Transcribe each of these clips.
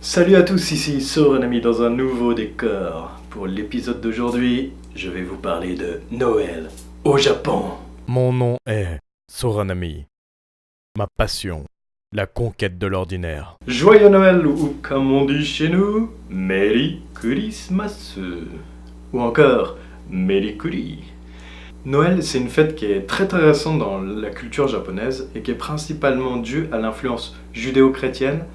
Salut à tous, ici Soranami dans un nouveau décor. Pour l'épisode d'aujourd'hui, je vais vous parler de Noël au Japon. Mon nom est Soranami. Ma passion, la conquête de l'ordinaire. Joyeux Noël ou comme on dit chez nous, Merry Christmas. Ou encore Merry Kuri. Noël, c'est une fête qui est très récente dans la culture japonaise et qui est principalement due à l'influence judéo-chrétienne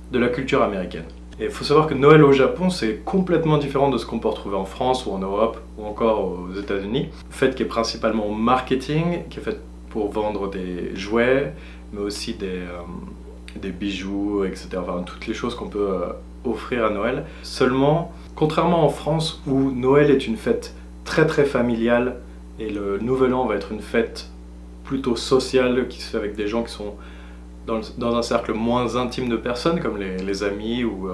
de la culture américaine. Et il faut savoir que Noël au Japon, c'est complètement différent de ce qu'on peut retrouver en France ou en Europe ou encore aux États-Unis. Fête qui est principalement marketing, qui est faite pour vendre des jouets, mais aussi des bijoux, etc. Enfin, toutes les choses qu'on peut offrir à Noël. Seulement, contrairement en France où Noël est une fête très familiale et le Nouvel An va être une fête plutôt sociale qui se fait avec des gens qui sont dans un cercle moins intime de personnes, comme les amis ou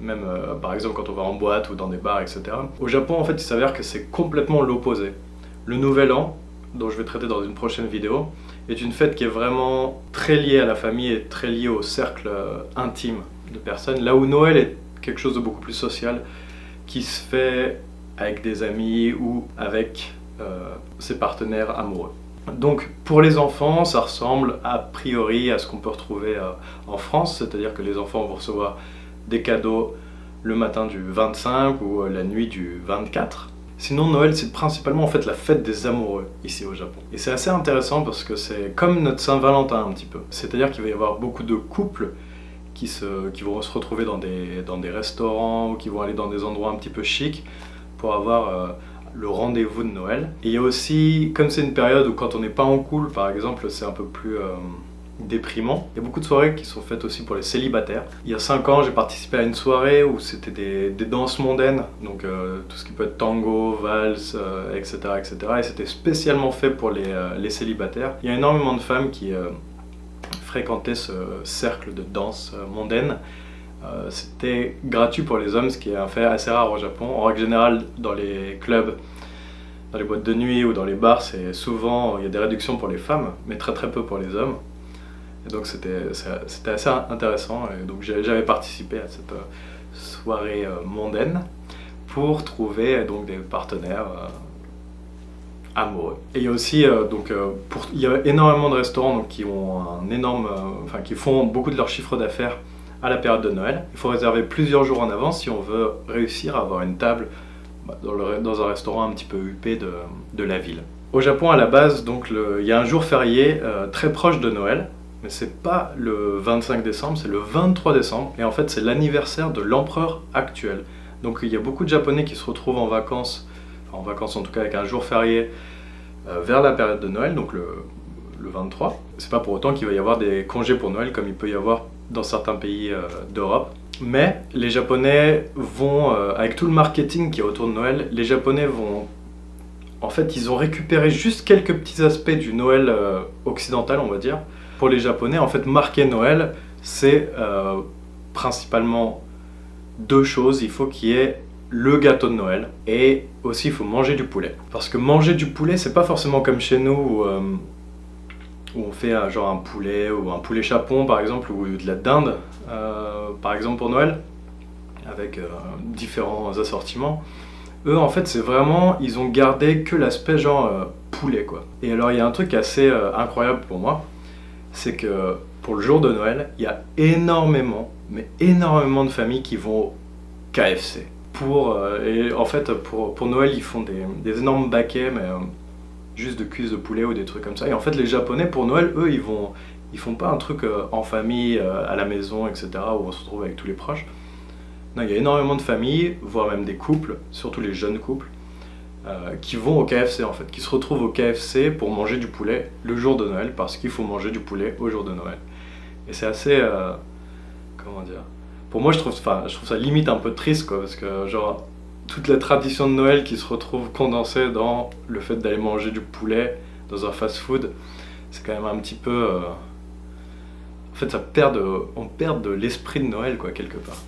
même par exemple quand on va en boîte ou dans des bars, etc. Au Japon, en fait, il s'avère que c'est complètement l'opposé. Le Nouvel An, dont je vais traiter dans une prochaine vidéo, est une fête qui est vraiment très liée à la famille et très liée au cercle intime de personnes, là où Noël est quelque chose de beaucoup plus social, qui se fait avec des amis ou avec ses partenaires amoureux. Donc pour les enfants, ça ressemble a priori à ce qu'on peut retrouver en France, c'est-à-dire que les enfants vont recevoir des cadeaux le matin du 25 ou la nuit du 24. Sinon Noël, c'est principalement en fait la fête des amoureux ici au Japon. Et c'est assez intéressant parce que c'est comme notre Saint-Valentin un petit peu. C'est-à-dire qu'il va y avoir beaucoup de couples qui vont se retrouver dans des restaurants ou qui vont aller dans des endroits un petit peu chics pour avoir le rendez-vous de Noël. Et il y a aussi, comme c'est une période où quand on n'est pas en couple, par exemple, c'est un peu plus déprimant, il y a beaucoup de soirées qui sont faites aussi pour les célibataires. Il y a 5 ans, j'ai participé à une soirée où c'était des danses mondaines, donc tout ce qui peut être tango, valse, etc., etc. Et c'était spécialement fait pour les célibataires. Il y a énormément de femmes qui fréquentaient ce cercle de danse mondaine. C'était gratuit pour les hommes, ce qui est un fait assez rare au Japon. En règle générale, dans les clubs, dans les boîtes de nuit ou dans les bars, c'est souvent, il y a des réductions pour les femmes, mais très peu pour les hommes. Et donc c'était assez intéressant. Et donc j'avais participé à cette soirée mondaine pour trouver donc des partenaires amoureux. Et il y a aussi il y a énormément de restaurants donc, qui ont qui font beaucoup de leur chiffre d'affaires à la période de Noël. Il faut réserver plusieurs jours en avance si on veut réussir à avoir une table dans un restaurant un petit peu huppé de la ville. Au Japon, à la base, donc, il y a un jour férié très proche de Noël, mais c'est pas le 25 décembre, c'est le 23 décembre, et en fait c'est l'anniversaire de l'empereur actuel. Donc il y a beaucoup de Japonais qui se retrouvent en vacances en tout cas avec un jour férié vers la période de Noël, donc le 23. C'est pas pour autant qu'il va y avoir des congés pour Noël comme il peut y avoir dans certains pays d'Europe. Mais les Japonais vont, avec tout le marketing qui est autour de Noël, les Japonais vont... En fait, ils ont récupéré juste quelques petits aspects du Noël occidental, on va dire. Pour les Japonais, en fait, marquer Noël, c'est principalement deux choses. Il faut qu'il y ait le gâteau de Noël et aussi il faut manger du poulet. Parce que manger du poulet, c'est pas forcément comme chez nous où on fait genre un poulet ou un poulet chapon par exemple, ou de la dinde par exemple pour Noël, avec différents assortiments. Eux en fait c'est vraiment, ils ont gardé que l'aspect genre poulet quoi. Et alors il y a un truc assez incroyable pour moi, c'est que pour le jour de Noël, il y a énormément de familles qui vont au KFC. Et en fait pour Noël ils font des énormes baquets mais juste de cuisses de poulet ou des trucs comme ça. Et en fait, les Japonais, pour Noël, eux, ils font pas un truc en famille, à la maison, etc., où on se retrouve avec tous les proches. Non, il y a énormément de familles, voire même des couples, surtout les jeunes couples, qui vont au KFC, en fait, qui se retrouvent au KFC pour manger du poulet le jour de Noël, parce qu'il faut manger du poulet au jour de Noël. Et c'est assez... comment dire... Pour moi, je trouve ça limite un peu triste, quoi, parce que, genre... toute la tradition de Noël qui se retrouve condensée dans le fait d'aller manger du poulet dans un fast-food, c'est quand même un petit peu... En fait, on perd de l'esprit de Noël, quoi, quelque part.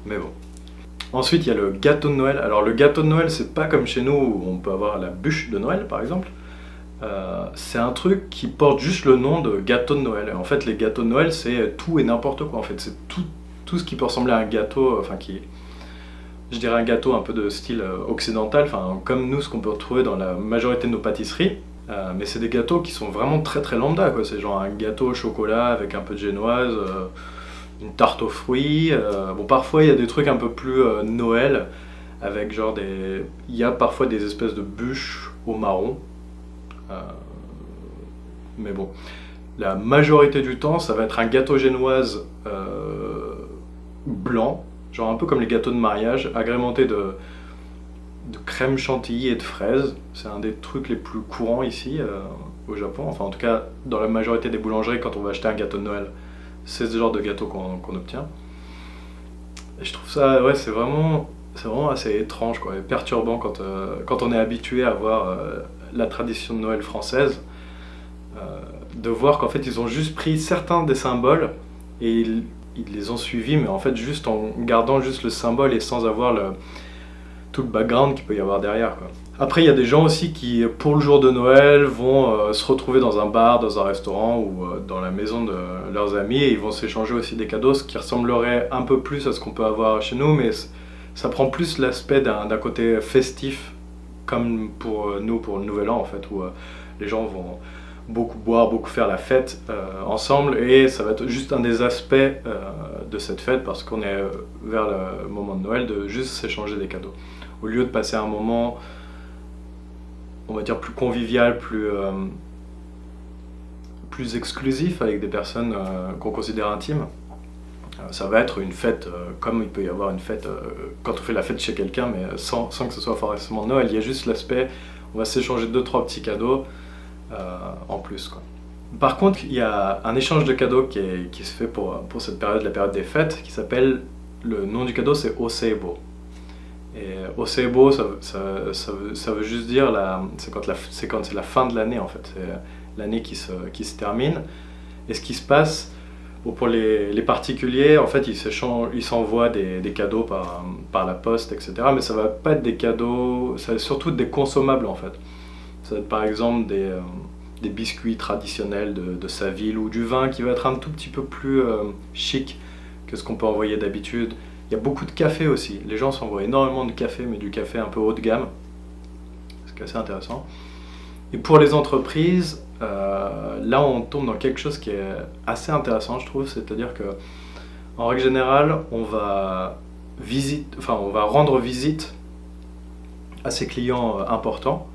Mais bon. Ensuite, il y a le gâteau de Noël. Alors, le gâteau de Noël, c'est pas comme chez nous où on peut avoir la bûche de Noël, par exemple. C'est un truc qui porte juste le nom de gâteau de Noël. Et en fait, les gâteaux de Noël, c'est tout et n'importe quoi. En fait, c'est tout tout ce qui peut ressembler à un gâteau, je dirais un gâteau un peu de style occidental, comme nous, ce qu'on peut retrouver dans la majorité de nos pâtisseries. Mais c'est des gâteaux qui sont vraiment très très lambda, quoi. C'est genre un gâteau au chocolat avec un peu de génoise, une tarte aux fruits. Bon, parfois il y a des trucs un peu plus Noël, avec genre des... Il y a parfois des espèces de bûches au marron. Mais bon, la majorité du temps, ça va être un gâteau génoise blanc, genre un peu comme les gâteaux de mariage, agrémenté de crème chantilly et de fraises. C'est un des trucs les plus courants ici au Japon, enfin en tout cas dans la majorité des boulangeries quand on va acheter un gâteau de Noël, c'est ce genre de gâteau qu'on obtient. Et je trouve ça, ouais, c'est vraiment assez étrange, quoi, et perturbant quand on est habitué à voir la tradition de Noël française, de voir qu'en fait ils ont juste pris certains des symboles et ils les ont suivis, mais en fait juste en gardant juste le symbole et sans avoir tout le background qu'il peut y avoir derrière, quoi. Après, il y a des gens aussi qui, pour le jour de Noël, vont se retrouver dans un bar, dans un restaurant ou dans la maison de leurs amis, et ils vont s'échanger aussi des cadeaux, ce qui ressemblerait un peu plus à ce qu'on peut avoir chez nous, mais ça prend plus l'aspect d'un côté festif, comme pour nous, pour le Nouvel An, en fait, où les gens vont beaucoup boire, beaucoup faire la fête ensemble, et ça va être juste un des aspects de cette fête, parce qu'on est vers le moment de Noël, de juste s'échanger des cadeaux. Au lieu de passer un moment, on va dire, plus convivial, plus exclusif avec des personnes qu'on considère intimes, ça va être une fête comme il peut y avoir une fête quand on fait la fête chez quelqu'un, mais sans que ce soit forcément Noël. Il y a juste l'aspect, on va s'échanger 2-3 petits cadeaux en plus, quoi. Par contre, il y a un échange de cadeaux qui se fait pour cette période, la période des fêtes, qui s'appelle, le nom du cadeau c'est Oseibo. Et Oseibo, ça veut juste dire, c'est quand c'est la fin de l'année, en fait, c'est l'année qui se termine. Et ce qui se passe, bon, pour les particuliers, en fait, ils s'envoient des cadeaux par la poste, etc. Mais ça va pas être des cadeaux, ça va être surtout des consommables, en fait. Ça va être par exemple des biscuits traditionnels de sa ville, ou du vin qui va être un tout petit peu plus chic que ce qu'on peut envoyer d'habitude. Il y a beaucoup de café aussi. Les gens s'envoient énormément de café, mais du café un peu haut de gamme, ce qui est assez intéressant. Et pour les entreprises, là on tombe dans quelque chose qui est assez intéressant, je trouve, c'est-à-dire que en règle générale, on va rendre visite à ses clients importants,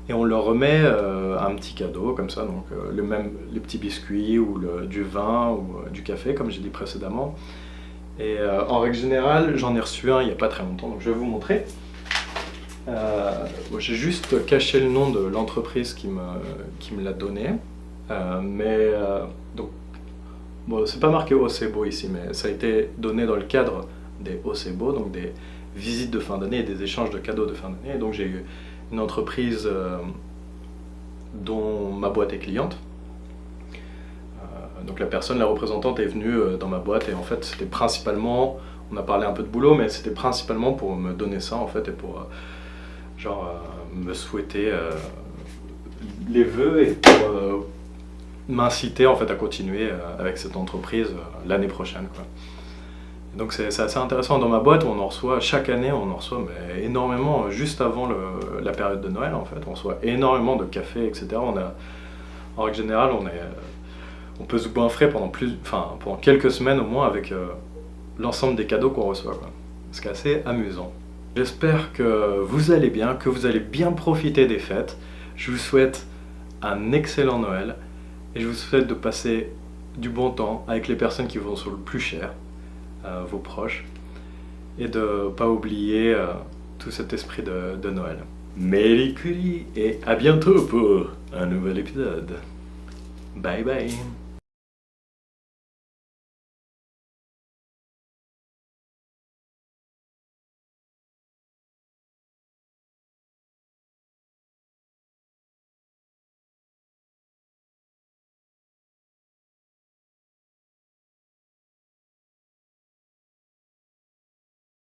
et on leur remet un petit cadeau comme ça, donc les petits biscuits ou du vin ou du café, comme j'ai dit précédemment. Et en règle générale, j'en ai reçu un il n'y a pas très longtemps, donc je vais vous montrer. J'ai juste caché le nom de l'entreprise qui me l'a donné, donc bon, c'est pas marqué Oseibo ici, mais ça a été donné dans le cadre des Oseibo, donc des visites de fin d'année et des échanges de cadeaux de fin d'année. Donc j'ai eu une entreprise dont ma boîte est cliente. Donc la représentante est venue dans ma boîte, et en fait c'était principalement, on a parlé un peu de boulot, mais c'était principalement pour me donner ça, en fait, et pour me souhaiter les vœux, et pour m'inciter, en fait, à continuer avec cette entreprise l'année prochaine, quoi. Et donc c'est assez intéressant. Dans ma boîte, chaque année on en reçoit mais énormément, juste avant la période de Noël, en fait. On reçoit énormément de café, etc. En règle générale, on peut se goinfrer pendant quelques semaines au moins avec l'ensemble des cadeaux qu'on reçoit, quoi. Ce qui est assez amusant. J'espère que vous allez bien, que vous allez bien profiter des fêtes. Je vous souhaite un excellent Noël, et je vous souhaite de passer du bon temps avec les personnes qui vous sont le plus chères, vos proches, et de ne pas oublier tout cet esprit de Noël. Merry Kuri, et à bientôt pour un nouvel épisode. Bye bye.